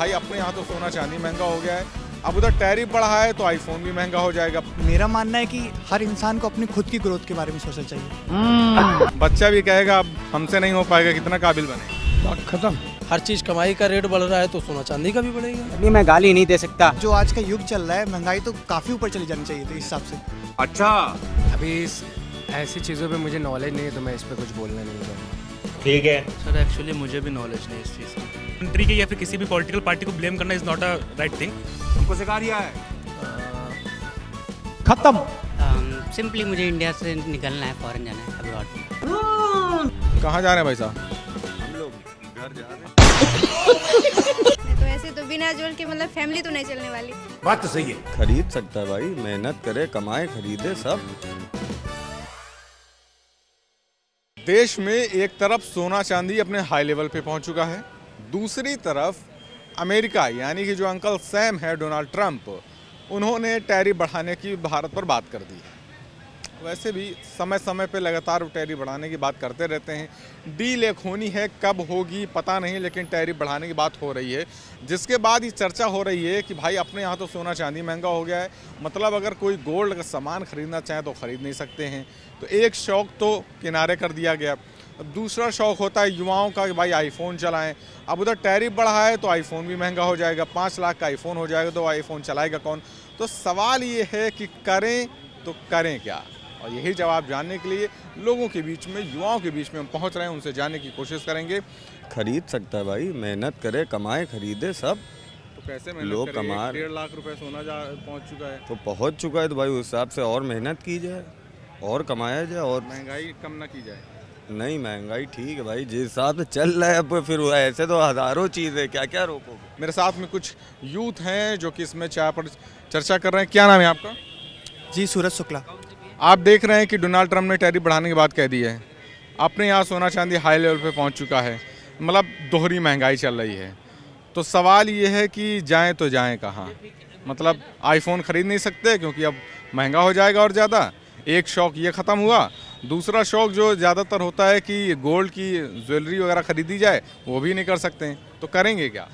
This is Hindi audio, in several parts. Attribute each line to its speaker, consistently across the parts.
Speaker 1: भाई अपने यहाँ तो सोना चांदी महंगा हो गया है, अब उधर टैरिफ बढ़ा है तो आईफोन भी महंगा हो जाएगा।
Speaker 2: मेरा मानना है कि हर इंसान को अपनी खुद की ग्रोथ के बारे में सोचना चाहिए।
Speaker 1: बच्चा भी कहेगा अब हमसे नहीं हो पाएगा, कितना काबिल बने।
Speaker 3: बात खत्म।
Speaker 4: हर चीज़ कमाई का रेट बढ़ रहा है तो सोना चांदी का भी बढ़ेगा।
Speaker 5: अभी मैं गाली नहीं दे सकता।
Speaker 2: जो आज का युग चल रहा है, महंगाई तो काफ़ी ऊपर चली जानी चाहिए थी इस हिसाब से।
Speaker 1: अच्छा,
Speaker 3: अभी ऐसी चीज़ों पे मुझे नॉलेज नहीं है तो मैं इस पे कुछ बोलना नहीं चाहूँगा।
Speaker 5: ठीक है
Speaker 6: सर एक्चुअली मुझे भी नॉलेज नहीं इस चीज़ की। कंट्री के या फिर किसी भी पॉलिटिकल पार्टी को ब्लेम करना is not a right thing.
Speaker 1: हमको सिखा दिया है।
Speaker 2: खत्म।
Speaker 7: सिंपली मुझे इंडिया से निकलना है, फॉरेन जाना है, अब्रॉड।
Speaker 1: कहाँ जा रहे हैं भाई साहब?
Speaker 8: तो ऐसे तो बिना जोड़ के मतलब फैमिली तो नहीं चलने वाली।
Speaker 3: बात तो सही है।
Speaker 9: खरीद सकता है भाई, मेहनत करे, कमाए, खरीदे सब।
Speaker 1: देश में एक तरफ सोना चांदी अपने हाई लेवल पे पहुंच चुका है, दूसरी तरफ अमेरिका यानी कि जो अंकल सैम है डोनाल्ड ट्रंप, उन्होंने टैरिफ बढ़ाने की भारत पर बात कर दी है। वैसे भी समय समय पे लगातार टैरिफ बढ़ाने की बात करते रहते हैं। डील एक होनी है, कब होगी पता नहीं, लेकिन टैरिफ बढ़ाने की बात हो रही है, जिसके बाद ये चर्चा हो रही है कि भाई अपने यहाँ तो सोना चांदी महंगा हो गया है, मतलब अगर कोई गोल्ड का सामान खरीदना चाहे तो खरीद नहीं सकते हैं। तो एक शौक़ तो किनारे कर दिया गया। दूसरा शौक़ होता है युवाओं का कि भाई आईफोन चलाएं। अब उधर टैरिफ बढ़ा है तो आईफोन भी महंगा हो जाएगा, 5 लाख का आईफोन हो जाएगा तो आईफोन चलाएगा कौन। तो सवाल ये है कि करें तो करें क्या, और यही जवाब जानने के लिए लोगों के बीच में, युवाओं के बीच में हम पहुंच रहे हैं, उनसे जानने की कोशिश करेंगे।
Speaker 9: खरीद सकता है भाई, मेहनत करे, कमाए, खरीदे सब।
Speaker 1: तो कैसे
Speaker 9: लोग कमा
Speaker 1: 1.5 लाख रुपए सोना पहुंच चुका है,
Speaker 9: तो पहुंच चुका है तो भाई उस हिसाब से और मेहनत की जाए और कमाया जाए। और
Speaker 1: महंगाई कम ना की जाए।
Speaker 9: नहीं, महंगाई ठीक है भाई, जिस हिसाब से चल रहा है अब फिर ऐसे तो हज़ारों चीज़ें, क्या क्या रोको।
Speaker 1: मेरे साथ में कुछ यूथ हैं जो कि इसमें चाय पर चर्चा कर रहे हैं। क्या नाम है आपका?
Speaker 2: जी, सूरज शुक्ला।
Speaker 1: आप देख रहे हैं कि डोनाल्ड ट्रंप ने टैरिफ बढ़ाने की बात कह दी है, अपने यहाँ सोना चांदी हाई लेवल पे पहुँच चुका है, मतलब दोहरी महंगाई चल रही है। तो सवाल ये है कि जाएं तो जाएं कहाँ, मतलब आईफोन ख़रीद नहीं सकते क्योंकि अब महंगा हो जाएगा और ज़्यादा। एक शौक़ ये ख़त्म हुआ, दूसरा शौक़ जो ज़्यादातर होता है कि गोल्ड की ज्वेलरी वगैरह ख़रीदी जाए, वो भी नहीं कर सकते हैं। तो करेंगे क्या?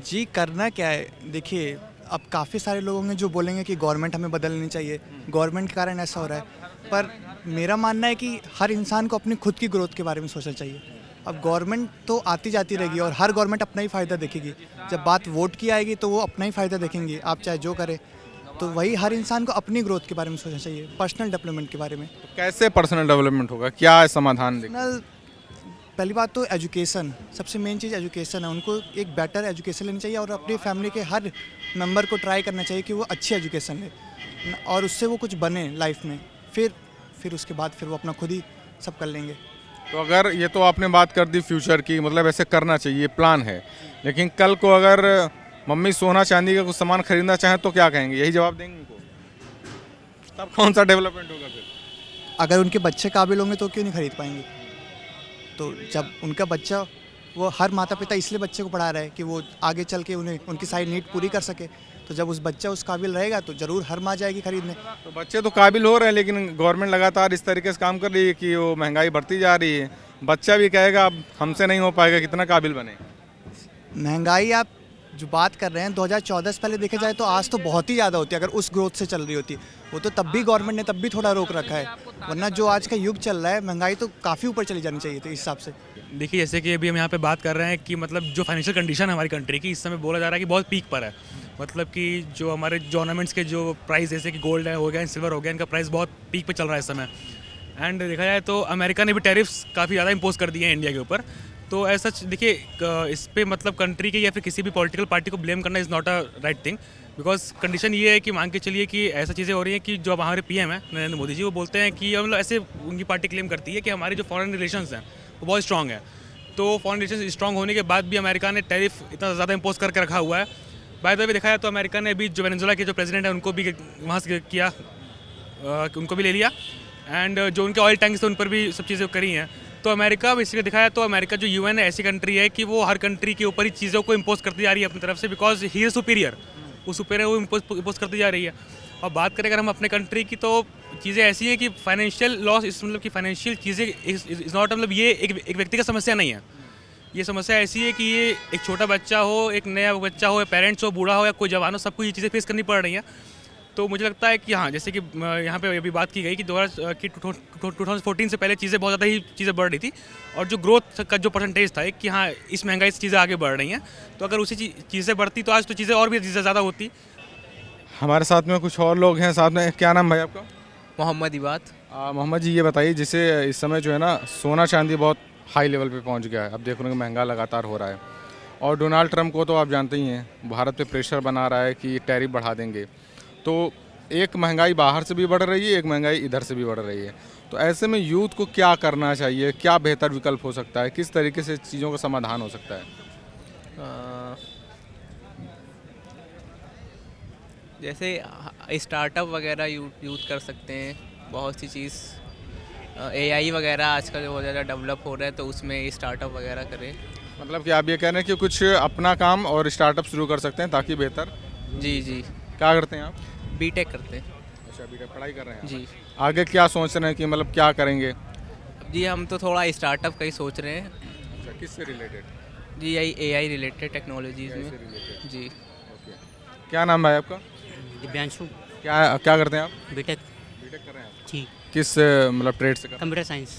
Speaker 2: जी, करना क्या है, देखिए अब काफ़ी सारे लोग होंगे जो बोलेंगे कि गवर्नमेंट हमें बदलनी चाहिए, गवर्नमेंट के कारण ऐसा हो रहा है। पर मेरा मानना है कि हर इंसान को अपनी खुद की ग्रोथ के बारे में सोचना चाहिए। अब गवर्नमेंट तो आती जाती रहेगी और हर गवर्नमेंट अपना ही फ़ायदा देखेगी। जब बात वोट की आएगी तो वो अपना ही फ़ायदा देखेंगे, आप चाहे जो करें। तो वही हर इंसान को अपनी ग्रोथ के बारे में सोचना चाहिए, पर्सनल डेवलपमेंट के बारे में।
Speaker 1: तो कैसे पर्सनल डेवलपमेंट होगा, क्या है समाधान?
Speaker 2: पर्सनल, पहली बात तो एजुकेशन, सबसे मेन चीज़ एजुकेशन है। उनको एक बेटर एजुकेशन लेनी चाहिए और अपनी फैमिली के हर मेंबर को ट्राई करना चाहिए कि वो अच्छी एजुकेशन ले और उससे वो कुछ बने लाइफ में। फिर उसके बाद फिर वो अपना खुद ही सब कर लेंगे।
Speaker 1: तो अगर ये तो आपने बात कर दी फ्यूचर की, मतलब ऐसे करना चाहिए, प्लान है, लेकिन कल को अगर मम्मी सोना चांदी का कुछ सामान खरीदना चाहें तो क्या कहेंगे? यही जवाब देंगे उनको? तब कौन सा डेवलपमेंट होगा फिर?
Speaker 2: अगर उनके बच्चे काबिल होंगे तो क्यों नहीं खरीद पाएंगे? तो जब उनका बच्चा, वो हर माता पिता इसलिए बच्चे को पढ़ा रहा है कि वो आगे चल के उन्हें उनकी सारी नीड पूरी कर सके। तो जब उस बच्चा उस काबिल रहेगा तो ज़रूर हर माँ जाएगी खरीदने।
Speaker 1: तो बच्चे तो काबिल हो रहे हैं, लेकिन गवर्नमेंट लगातार इस तरीके से काम कर रही है कि वो महंगाई बढ़ती जा रही है। बच्चा भी कहेगा अब हमसे नहीं हो पाएगा, कितना काबिल बने।
Speaker 2: महंगाई आप जो बात कर रहे हैं 2014 से पहले देखा जाए तो आज तो बहुत ही ज़्यादा होती है। अगर उस ग्रोथ से चल रही होती वो तो तब भी गवर्नमेंट ने तब भी थोड़ा रोक रखा है, वरना जो आज का युग चल रहा है महंगाई तो काफ़ी ऊपर चली जानी चाहिए थी इस हिसाब से।
Speaker 6: देखिए जैसे कि अभी हम यहाँ पे बात कर रहे हैं कि मतलब जो फाइनेंशियल कंडीशन है हमारी कंट्री की, इस समय बोला जा रहा है कि बहुत पीक पर है। मतलब कि जो हमारे जो ऑर्नामेंट्स के जो प्राइस जैसे कि गोल्ड है हो गया, सिल्वर हो गया, इनका प्राइस बहुत पीक पे चल रहा है इस समय। एंड देखा जाए तो अमेरिका ने भी टैरिफ्स काफ़ी ज़्यादा इम्पोज कर दिए हैं इंडिया के ऊपर। तो ऐसा देखिए इस पे मतलब कंट्री के या फिर किसी भी पॉलिटिकल पार्टी को ब्लेम करना is not a right thing. Because condition ये है कि मान के चलिए कि ऐसा चीज़ें हो रही हैं कि जो हमारे पीएम है नरेंद्र मोदी जी, वो बोलते हैं कि मतलब ऐसे उनकी पार्टी क्लेम करती है कि हमारी जो फॉरेन रिलेशंस हैं वो बहुत स्ट्रॉन्ग है। तो फॉरेन रिलेशन स्ट्रॉन्ग होने के बाद भी अमेरिका ने टैरिफ इतना ज़्यादा इम्पोज करके रखा हुआ है। बाय द वे देखा जाए तो अमेरिका ने अभी जो वेनेजुएला के जो प्रेसिडेंट है उनको भी वहाँ से किया, उनको भी ले लिया। एंड जो उनके ऑयल टैंक्स थे उन पर भी सब चीज़ें करी हैं। तो अमेरिका बेसिकली दिखाया तो अमेरिका जो यूएन है ऐसी कंट्री है कि वो हर कंट्री के ऊपर ही चीज़ों को इम्पोज करती जा रही है अपनी तरफ से, बिकॉज ही इज़ सुपीरियर, वो सुपीरियर वो इम्पोज करती जा रही है। और बात करें अगर हम अपने कंट्री की, तो चीज़ें ऐसी हैं कि फाइनेंशियल लॉस इस मतलब कि फाइनेंशियल चीज़ें इज़ नॉट, मतलब ये एक व्यक्ति का समस्या नहीं है। ये समस्या ऐसी है कि ये एक छोटा बच्चा हो, एक नया बच्चा हो, या पेरेंट्स हो, बूढ़ा हो या कोई जवान हो, सबको ये चीज़ें फेस करनी पड़ रही हैं। तो मुझे लगता है कि हाँ, जैसे कि यहाँ पे अभी बात की गई कि 2014 से पहले चीज़ें बहुत ज़्यादा ही चीज़ें बढ़ रही थी, और जो ग्रोथ का जो परसेंटेज था कि हाँ इस महंगाई से चीज़ें आगे बढ़ रही हैं, तो अगर उसी चीज़ें बढ़ती तो आज तो चीज़ें और भी ज़्यादा होती।
Speaker 1: हमारे साथ में कुछ और लोग हैं साथ में। क्या नाम भाई आपका?
Speaker 3: मोहम्मद इबाद।
Speaker 1: मोहम्मद जी, ये बताइए, जैसे इस समय जो है ना सोना चांदी बहुत हाई लेवल पे पहुंच गया है, अब देख रहे हैं महंगा लगातार हो रहा है, और डोनाल्ड ट्रंप को तो आप जानते ही हैं, भारत पे प्रेशर बना रहा है कि टैरिफ बढ़ा देंगे। तो एक महंगाई बाहर से भी बढ़ रही है, एक महंगाई इधर से भी बढ़ रही है। तो ऐसे में यूथ को क्या करना चाहिए, क्या बेहतर विकल्प हो सकता है, किस तरीके से चीज़ों का समाधान हो सकता है?
Speaker 5: जैसे स्टार्टअप वगैरह यूज़ कर सकते हैं, बहुत सी चीज़ एआई वगैरह आजकल बहुत ज़्यादा डेवलप हो रहा है, तो उसमें स्टार्टअप वगैरह करें।
Speaker 1: मतलब कि आप ये कह रहे हैं कि कुछ अपना काम और स्टार्टअप शुरू कर सकते हैं ताकि बेहतर।
Speaker 5: जी जी।
Speaker 1: क्या करते हैं आप?
Speaker 5: बीटेक करते हैं।
Speaker 1: अच्छा, बीटेक पढ़ाई कर रहे हैं
Speaker 5: जी।
Speaker 1: आगे क्या सोच रहे हैं कि मतलब क्या करेंगे?
Speaker 5: जी हम तो थोड़ा स्टार्टअप का ही सोच रहे हैं।
Speaker 1: अच्छा, किससे रिलेटेड?
Speaker 5: जी एआई रिलेटेड टेक्नोलॉजीज़ में। जी।
Speaker 1: क्या नाम है आपका?
Speaker 7: दिव्यांशु।
Speaker 1: क्या क्या करते हैं आप?
Speaker 7: बीटेक।
Speaker 1: बीटेक कर रहे हैं आप?
Speaker 7: जी।
Speaker 1: किस मतलब ट्रेड से कर रहे
Speaker 7: कंप्यूटर साइंस।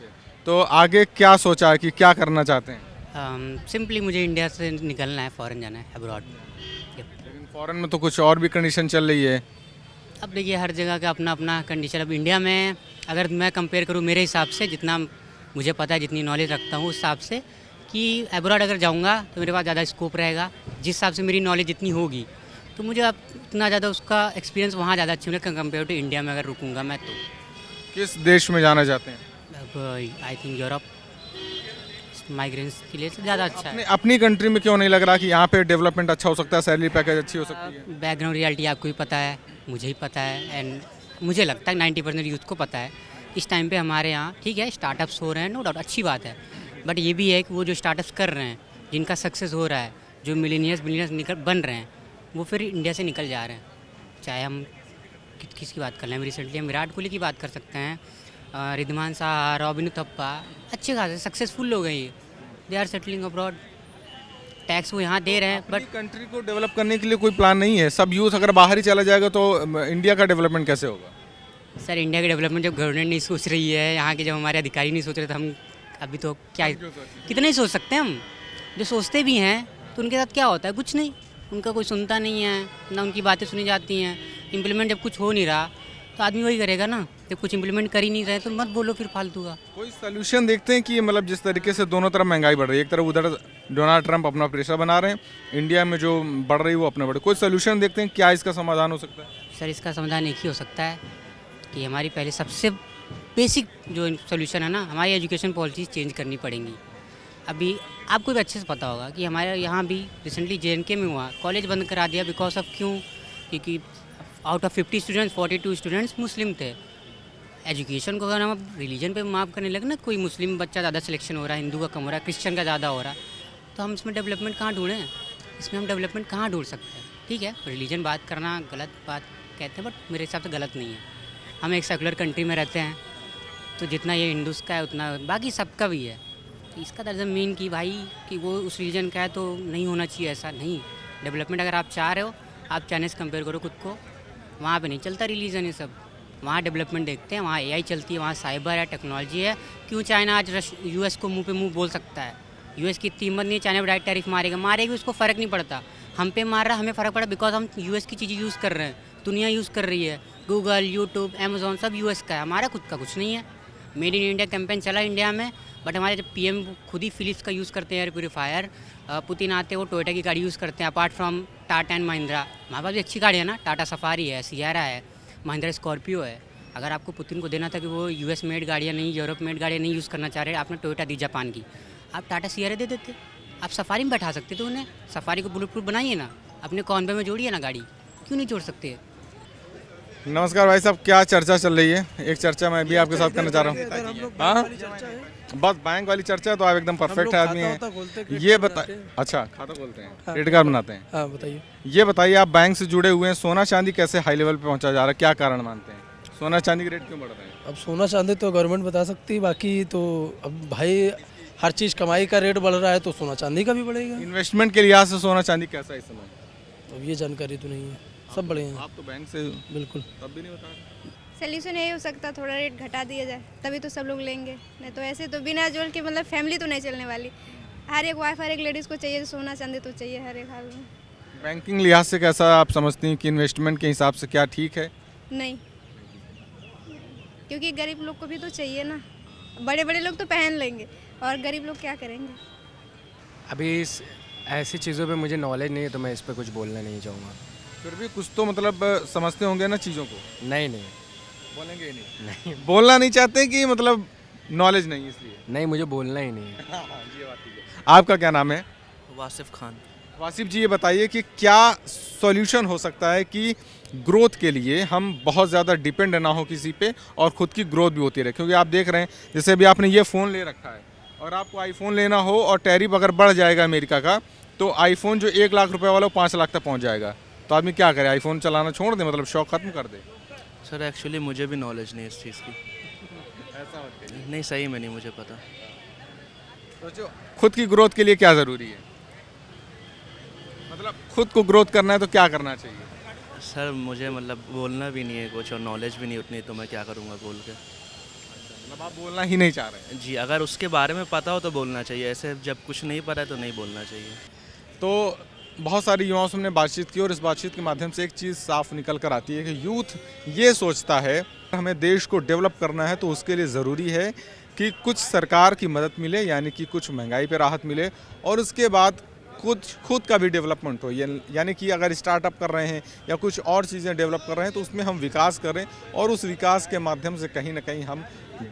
Speaker 1: हैं? तो आगे क्या सोचा है कि क्या करना चाहते हैं?
Speaker 7: सिंपली मुझे इंडिया से निकलना है, फ़ॉरेन जाना है, अब्रॉड।
Speaker 1: लेकिन फॉरेन में तो कुछ और भी कंडीशन चल रही है।
Speaker 7: अब देखिए हर जगह का अपना अपना कंडीशन। अब इंडिया में अगर मैं कंपेयर करूँ मेरे हिसाब से, जितना मुझे पता है, जितनी नॉलेज रखता हूँ, उस हिसाब से कि अब्रॉड अगर जाऊँगा तो मेरे पास ज़्यादा स्कोप रहेगा। जिस हिसाब से मेरी नॉलेज जितनी होगी तो मुझे अब इतना ज़्यादा उसका एक्सपीरियंस वहाँ ज़्यादा अच्छी मिलेगा कंपेयर टू इंडिया में अगर रुकूँगा मैं तो।
Speaker 1: किस देश में जाना चाहते हैं?
Speaker 7: अब आई थिंक यूरोप माइग्रेंट्स के लिए ज़्यादा अच्छा है।
Speaker 1: अपनी कंट्री में क्यों नहीं लग रहा कि यहाँ पे डेवलपमेंट अच्छा हो सकता है, सैलरी पैकेज अच्छी हो सकती है?
Speaker 7: बैकग्राउंड रियलिटी आपको भी पता है, मुझे ही पता है, एंड मुझे लगता है 90% यूथ को पता है। इस टाइम पे हमारे यहाँ ठीक है स्टार्टअप्स हो रहे हैं, नो डाउट अच्छी बात है, बट ये भी है कि वो जो स्टार्टअप्स कर रहे हैं, जिनका सक्सेस हो रहा है, जो मिलीनियर्स निकल बन रहे हैं, वो फिर इंडिया से निकल जा रहे हैं। चाहे हम किसकी बात कर रहे हैं, रिसेंटली हम विराट कोहली की बात कर सकते हैं, रिद्धमान शाह, रॉबिन थप्पा, अच्छे खासे सक्सेसफुल लोग हैं ये। They are settling abroad, tax वो यहाँ दे रहे हैं, बट
Speaker 1: कंट्री को डेवलप करने के लिए कोई प्लान नहीं है। सब यूथ अगर बाहर ही चला जाएगा तो इंडिया का डेवलपमेंट कैसे होगा?
Speaker 7: सर इंडिया की डेवलपमेंट जब गवर्नमेंट नहीं सोच रही है, यहाँ के जब हमारे अधिकारी नहीं सोच रहे, तो हम अभी तो क्या कितना ही सोच सकते हैं हम। जो सोचते भी हैं तो उनके साथ क्या होता है, कुछ नहीं, उनका कोई सुनता नहीं है ना, उनकी बातें सुनी जाती हैं। इम्प्लीमेंट जब कुछ हो नहीं रहा तो आदमी वही करेगा ना, जब कुछ इम्प्लीमेंट कर ही नहीं रहे तो मत बोलो फिर फालतू का।
Speaker 1: कोई सोल्यूशन देखते हैं कि मतलब जिस तरीके से दोनों तरफ महंगाई बढ़ रही है, एक तरफ उधर डोनाल्ड ट्रंप अपना प्रेशर बना रहे हैं, इंडिया में जो बढ़ रही है वो अपना बढ़े, कोई सोल्यूशन देखते हैं क्या इसका समाधान हो सकता है?
Speaker 7: सर इसका समाधान एक ही हो सकता है कि हमारी पहले सबसे बेसिक जो सोल्यूशन है ना, हमारी एजुकेशन पॉलिसीज़ चेंज करनी पड़ेंगी। अभी आपको भी अच्छे से पता होगा कि हमारे यहाँ भी रिसेंटली JNK में हुआ, कॉलेज बंद करा दिया बिकॉज ऑफ क्यों, क्योंकि आउट ऑफ 50 स्टूडेंट्स 42 स्टूडेंट्स मुस्लिम थे। एजुकेशन को अगर हम रिलीजन पे माफ़ करने लगे ना, कोई मुस्लिम बच्चा ज़्यादा सिलेक्शन हो रहा है, हिंदू का कम हो रहा है, क्रिश्चियन का ज़्यादा हो रहा है, तो हम इसमें डेवलपमेंट कहाँ ढूंढें? इसमें हम डेवलपमेंट कहाँ ढूंढ सकते हैं? ठीक है रिलीजन बात करना गलत बात कहते हैं, बट मेरे हिसाब से गलत नहीं है। हम एक सेकुलर कंट्री में रहते हैं, तो जितना ये हिंदूज़ का है उतना बाकी सबका भी है। तो इसका डजंट मीन कि भाई कि वो उस रिलीजन का है तो नहीं होना चाहिए, ऐसा नहीं। डेवलपमेंट अगर आप चाह रहे हो, आप चाइना से कंपेयर करो खुद को, वहाँ पे नहीं चलता रिलीजन ये सब, वहाँ डेवलपमेंट देखते हैं, वहाँ AI चलती है, वहाँ साइबर है, टेक्नोलॉजी है। क्यों चाइना आज US को मुंह पे मुंह बोल सकता है? US की इतनी हिम्मत नहीं है, चाइना पर डायरेक्ट टैरिफ मारेगी, उसको फ़र्क नहीं पड़ता। हम पे मार रहा है, हमें फ़र्क पड़ा बिकॉज हम US की चीज़ें यूज़ कर रहे हैं, दुनिया यूज़ कर रही है, गूगल, यूट्यूब, अमेज़ॉन सब US का है, हमारा खुद का कुछ नहीं है। मेड इन इंडिया कैंपेन चला इंडिया में, बट हमारे जब PM खुद ही फिलिप्स का यूज़ करते हैं एयर प्योरीफायर, पुतिन आते हैं वो टोयोटा की गाड़ी यूज़ करते हैं, apart from Tata and Mahindra. हमारे पास भी अच्छी गाड़ी है ना, टाटा सफारी है, सियारा है, महिंद्रा स्कॉर्पियो है। अगर आपको पुतिन को देना था कि वो US मेड गाड़ियाँ नहीं, यूरोप मेड गाड़ियाँ नहीं यूज़ करना चाह रहे, आपने टोयोटा दी जापान की, आप टाटा सियारा दे देते, आप सफारी में बैठा सकते थे उन्हें। सफारी को बुलेट प्रूफ बनाइए ना, अपने कॉन्वे में जोड़िए ना गाड़ी, क्यों नहीं जोड़ सकते?
Speaker 1: नमस्कार भाई साहब, क्या चर्चा चल रही है? एक चर्चा मैं भी आपके साथ करना चाह रहा हूँ। हाँ, बस बैंक वाली चर्चा है तो आप एकदम परफेक्ट आदमी हैं। ये बताइए, अच्छा खाता खोलते हैं, क्रेडिट कार्ड बनाते हैं?
Speaker 4: हाँ बताइए।
Speaker 1: ये बताइए, आप बैंक से जुड़े हुए हैं, सोना चांदी कैसे हाई लेवल पे पहुंचा जा रहा है, क्या कारण मानते हैं? सोना चांदी के रेट क्यों बढ़ रहे हैं?
Speaker 4: अब सोना चांदी तो गवर्नमेंट बता सकती है, बाकी तो अब भाई हर चीज़ कमाई का रेट बढ़ रहा है तो सोना चांदी का भी बढ़ेगा।
Speaker 1: इन्वेस्टमेंट के लिहाज से सोना चांदी कैसा है इस समय?
Speaker 4: अब ये जानकारी तो नहीं है, सब बढ़े हैं।
Speaker 1: आप तो बैंक से
Speaker 4: बिल्कुल।
Speaker 1: तब भी नहीं बता रहे।
Speaker 8: सोल्यूशन यही हो सकता, थोड़ा रेट घटा दिया जाए तभी तो सब लोग लेंगे, नहीं तो ऐसे तो बिना जोल के मतलब फैमिली तो नहीं चलने वाली। हर एक वाइफ हर एक लेडीज़ को चाहिए, सोना चांदी तो चाहिए हर एक हाल में।
Speaker 1: बैंकिंग लिहाज से कैसा आप समझती हैं कि इन्वेस्टमेंट के हिसाब से क्या ठीक है?
Speaker 8: नहीं, क्योंकि गरीब लोग को भी तो चाहिए ना। बड़े बड़े लोग तो पहन लेंगे और गरीब लोग क्या करेंगे?
Speaker 3: अभी इस ऐसी चीज़ों पे मुझे नॉलेज नहीं है तो मैं इस पर कुछ बोलना नहीं चाहूँगा।
Speaker 1: फिर भी कुछ तो मतलब समझते होंगे ना चीज़ों को।
Speaker 3: नहीं नहीं
Speaker 1: बोलेंगे ही नहीं?
Speaker 3: नहीं
Speaker 1: बोलना नहीं चाहते कि मतलब नॉलेज नहीं इसलिए?
Speaker 3: नहीं, मुझे बोलना ही नहीं है।
Speaker 1: ये बात ठीक है। आपका क्या नाम है?
Speaker 4: वासिफ खान।
Speaker 1: वासिफ जी, ये बताइए कि क्या सॉल्यूशन हो सकता है कि ग्रोथ के लिए हम बहुत ज़्यादा डिपेंड ना हो किसी पे और ख़ुद की ग्रोथ भी होती रहे? क्योंकि आप देख रहे हैं जैसे अभी आपने ये फ़ोन ले रखा है और आपको आईफोन लेना हो और टैरिफ अगर बढ़ जाएगा अमेरिका का, तो आईफोन जो 1 लाख रुपए वाला वो 5 लाख तक पहुंच जाएगा। तो आदमी क्या करे, आईफोन चलाना छोड़ दे, मतलब शौक खत्म कर दे?
Speaker 4: सर एक्चुअली मुझे भी नॉलेज नहीं इस चीज़ की।
Speaker 1: ऐसा मत करिए।
Speaker 4: नहीं, सही में नहीं मुझे पता।
Speaker 1: सोचो खुद की ग्रोथ के लिए क्या ज़रूरी है, मतलब खुद को ग्रोथ करना है तो क्या करना चाहिए?
Speaker 4: सर मुझे मतलब बोलना भी नहीं है कुछ और नॉलेज भी नहीं उतनी, तो मैं क्या करूँगा बोल के।
Speaker 1: मतलब आप बोलना ही नहीं चाह रहे हैं?
Speaker 4: जी, अगर उसके बारे में पता हो तो बोलना चाहिए, ऐसे जब कुछ नहीं पता है तो नहीं बोलना चाहिए।
Speaker 1: तो बहुत सारे युवाओं से हमने बातचीत की और इस बातचीत के माध्यम से एक चीज़ साफ निकल कर आती है कि यूथ ये सोचता है हमें देश को डेवलप करना है तो उसके लिए ज़रूरी है कि कुछ सरकार की मदद मिले, यानी कि कुछ महंगाई पे राहत मिले, और उसके बाद कुछ खुद का भी डेवलपमेंट हो। यानी कि अगर स्टार्टअप कर रहे हैं या कुछ और चीज़ें डेवलप कर रहे हैं तो उसमें हम विकास करें और उस विकास के माध्यम से कहीं ना कहीं हम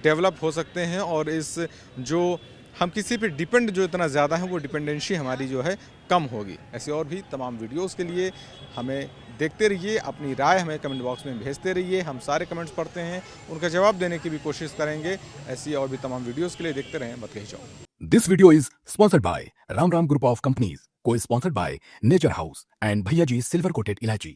Speaker 1: डेवलप हो सकते हैं और इस जो हम किसी पे डिपेंड जो इतना ज़्यादा है वो डिपेंडेंसी हमारी जो है कम होगी। ऐसे और भी तमाम वीडियोस के लिए हमें देखते रहिए, अपनी राय हमें कमेंट बॉक्स में भेजते रहिए, हम सारे कमेंट्स पढ़ते हैं, उनका जवाब देने की भी कोशिश करेंगे। ऐसी और भी तमाम वीडियोस के लिए देखते रहें मत कहीं जाओ।
Speaker 10: This video is sponsored by Ram Ram Group of Companies, co-sponsored by Nature House and Bhaiya Ji Silver Coated Ilachi.